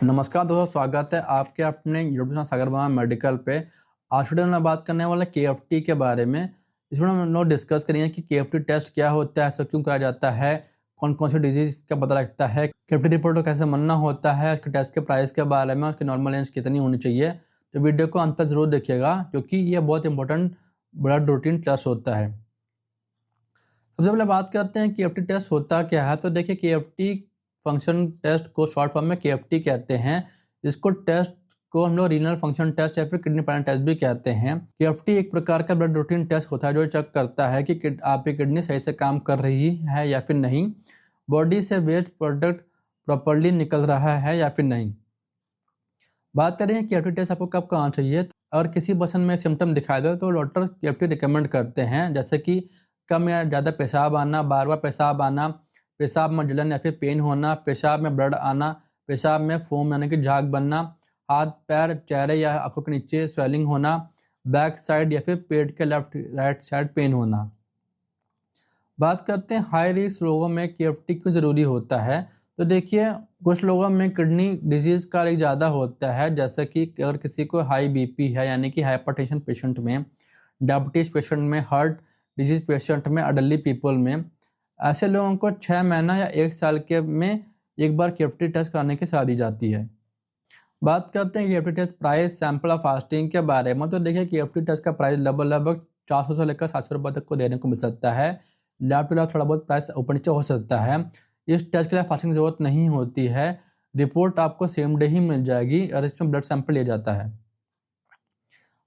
नमस्कार दोस्तों, स्वागत है आपके अपने यूट्यूब चैनल सागर वर्मा मेडिकल पे। आज वीडियो में बात करने वाला KFT के बारे में। इस वीडियो में हम लोग डिस्कस करेंगे कि KFT टेस्ट क्या होता है, ऐसा क्यों कराया जाता है, कौन कौन सी डिजीज का पता लगता है, KFT रिपोर्ट को कैसे बनना होता है, उसके टेस्ट के प्राइस के बारे में, उसकी नॉर्मल रेंज कितनी होनी चाहिए। तो वीडियो को अंत तक जरूर देखिएगा क्योंकि ये बहुत इंपॉर्टेंट ब्लड रूटीन टेस्ट होता है। सबसे पहले बात करते हैं KFT टेस्ट होता क्या है। तो देखिए, KFT फंक्शन टेस्ट को शॉर्ट फॉर्म में KFT कहते हैं। इसको टेस्ट को हम लोग रीनल फंक्शन टेस्ट या फिर किडनी पैटर्न टेस्ट भी कहते हैं। KFT एक प्रकार का ब्लड रूटीन टेस्ट होता है जो चेक करता है कि आपकी किडनी सही से काम कर रही है या फिर नहीं, बॉडी से वेस्ट प्रोडक्ट प्रॉपरली निकल रहा है या फिर नहीं। बात करें KFT टेस्ट आपको कब कराना चाहिए, और किसी पर्सन में सिम्टम दिखाई दे तो डॉक्टर KFT रिकमेंड करते हैं, जैसे कि कम या ज़्यादा पेशाब आना, बार बार पेशाब आना, पेशाब में जलन या फिर पेन होना, पेशाब में ब्लड आना, पेशाब में फोम यानी कि झाग बनना, हाथ पैर चेहरे या आंखों के नीचे स्वेलिंग होना, बैक साइड या फिर पेट के लेफ्ट राइट साइड पेन होना। बात करते हैं हाई रिस्क लोगों में KFT क्यों ज़रूरी होता है। तो देखिए, कुछ लोगों में किडनी डिजीज़ का रिस्क ज़्यादा होता है, जैसे कि अगर किसी को हाई BP है यानी कि हाइपरटेंशन पेशेंट में, डायबिटीज़ पेशेंट में, हार्ट डिजीज़ पेशेंट में, अडल्टरी पीपल में, ऐसे लोगों को 6 महीना या 1 साल के में एक बार KFT टेस्ट कराने की सलाह दी जाती है। बात करते हैं KFT टेस्ट प्राइस, सैंपल और फास्टिंग के बारे में। तो देखिए, KFT टेस्ट का प्राइस लगभग 400 से लेकर 700 रुपये तक को देने को मिल सकता है। लैब टू लैब थोड़ा बहुत प्राइस ऊपर नीचे हो सकता है। इस टेस्ट के लिए फास्टिंग की जरूरत नहीं होती है। रिपोर्ट आपको सेम डे ही मिल जाएगी और इसमें ब्लड सैंपल लिया जाता है।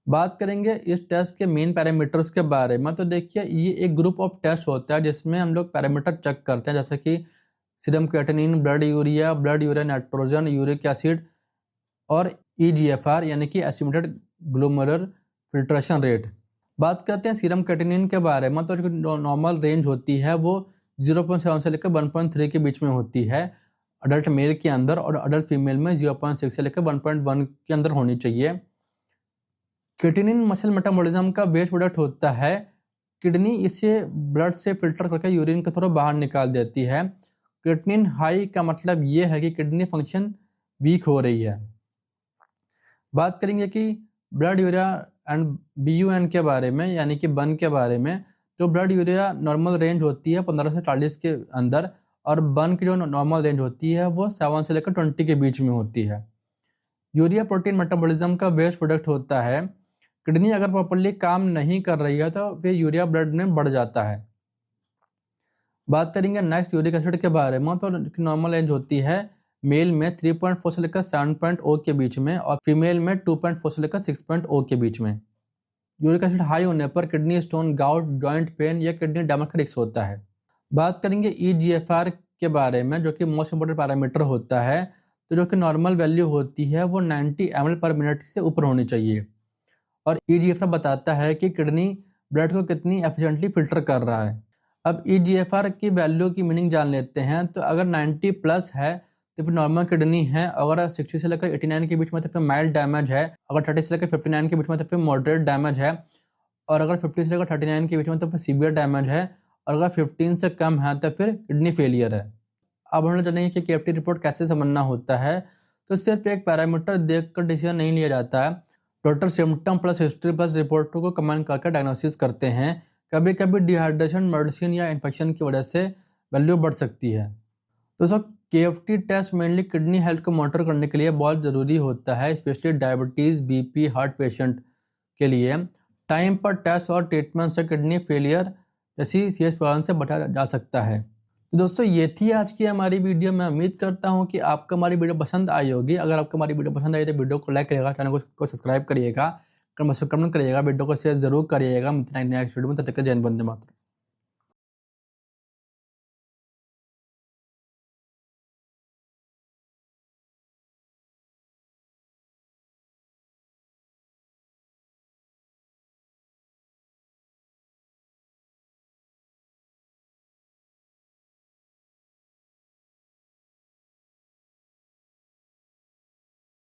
बात करेंगे इस टेस्ट के मेन पैरामीटर्स के बारे में। तो देखिए, ये एक ग्रुप ऑफ टेस्ट होता है जिसमें हम लोग पैरामीटर चेक करते हैं, जैसे कि serum creatinine, blood urea nitrogen, uric acid और EGFR यानी कि एस्टिमेटेड ग्लोमेरुलर फिल्ट्रेशन रेट। बात करते हैं सीरम क्रिएटिनिन के बारे में। तो जो नॉर्मल रेंज होती है वो 0.7 से लेकर 1.3 के बीच में होती है अडल्ट मेल के अंदर, और अडल्ट फीमेल में 0.6 से लेकर 1.1 के अंदर होनी चाहिए। क्रिएटिनिन मसल मेटाबॉलिज्म का बेस्ट प्रोडक्ट होता है। किडनी इसे ब्लड से फिल्टर करके यूरिन के थ्रू बाहर निकाल देती है। क्रिएटिनिन हाई का मतलब ये है कि किडनी फंक्शन वीक हो रही है। बात करेंगे कि ब्लड यूरिया एंड BUN के बारे में, यानी कि बन के बारे में। तो ब्लड यूरिया नॉर्मल रेंज होती है 15 से 40 के अंदर, और बन की जो नॉर्मल रेंज होती है वो 7 से लेकर 20 के बीच में होती है। यूरिया प्रोटीन मेटाबॉलिज्म का बेस्ट प्रोडक्ट होता है। किडनी अगर प्रॉपर्ली काम नहीं कर रही है तो फिर यूरिया ब्लड में बढ़ जाता है। बात करेंगे नेक्स्ट यूरिक एसिड के बारे में। तो नॉर्मल रेंज होती है मेल में 3.4 से लेकर 7.0 के बीच में, और फीमेल में 2.4 से लेकर 6.0 के बीच में। यूरिक एसिड हाई होने पर kidney stone, gout, joint pain या किडनी डैमेज का रिस्क होता है। बात करेंगे EGFR के बारे में, जो कि मोस्ट इंपोर्टेंट पैरामीटर होता है। तो जो कि नॉर्मल वैल्यू होती है वो 90 ml पर मिनट से ऊपर होनी चाहिए, और EGFR बताता है कि किडनी ब्लड को कितनी एफिशिएंटली फिल्टर कर रहा है। अब EGFR की वैल्यू की मीनिंग जान लेते हैं। तो अगर 90 प्लस है तो फिर नॉर्मल किडनी है, अगर 60 से लेकर 89 के बीच में तो फिर माइल्ड डैमेज है, अगर 30 से लेकर 59 के बीच में तो फिर मॉडरेट डैमेज है, और अगर 50 से लेकर 39 के बीच में तो फिर सीवियर डैमेज है, और अगर 15 से कम है तो फिर किडनी फेलियर है। अब हम लोग जानेंगे कि KFT रिपोर्ट कैसे समझना होता है। तो सिर्फ एक पैरामीटर देखकर डिसीजन नहीं लिया जाता है। Doctor symptom plus history plus report को कंबाइन करके डायग्नोसिस करते हैं। कभी कभी डिहाइड्रेशन, मेडिसिन या इन्फेक्शन की वजह से वैल्यू बढ़ सकती है। दोस्तों, KFT test mainly kidney health को मॉनिटर करने के लिए बहुत ज़रूरी होता है, specially diabetes, BP, heart patient के लिए। टाइम पर टेस्ट और ट्रीटमेंट से किडनी फेलियर जैसी सीरियस प्रॉब्लम से बचा जा सकता है। तो दोस्तों, ये थी आज की हमारी वीडियो। मैं उम्मीद करता हूँ कि आपको हमारी वीडियो पसंद आई होगी। अगर आपको हमारी वीडियो पसंद आई तो वीडियो को लाइक करिएगा, चैनल को सब्सक्राइब करिएगा, कमेंट करिएगा, वीडियो को शेयर जरूर करिएगा। नेक्स्ट वीडियो में तब तक जय हिंद, वंदे मातरम।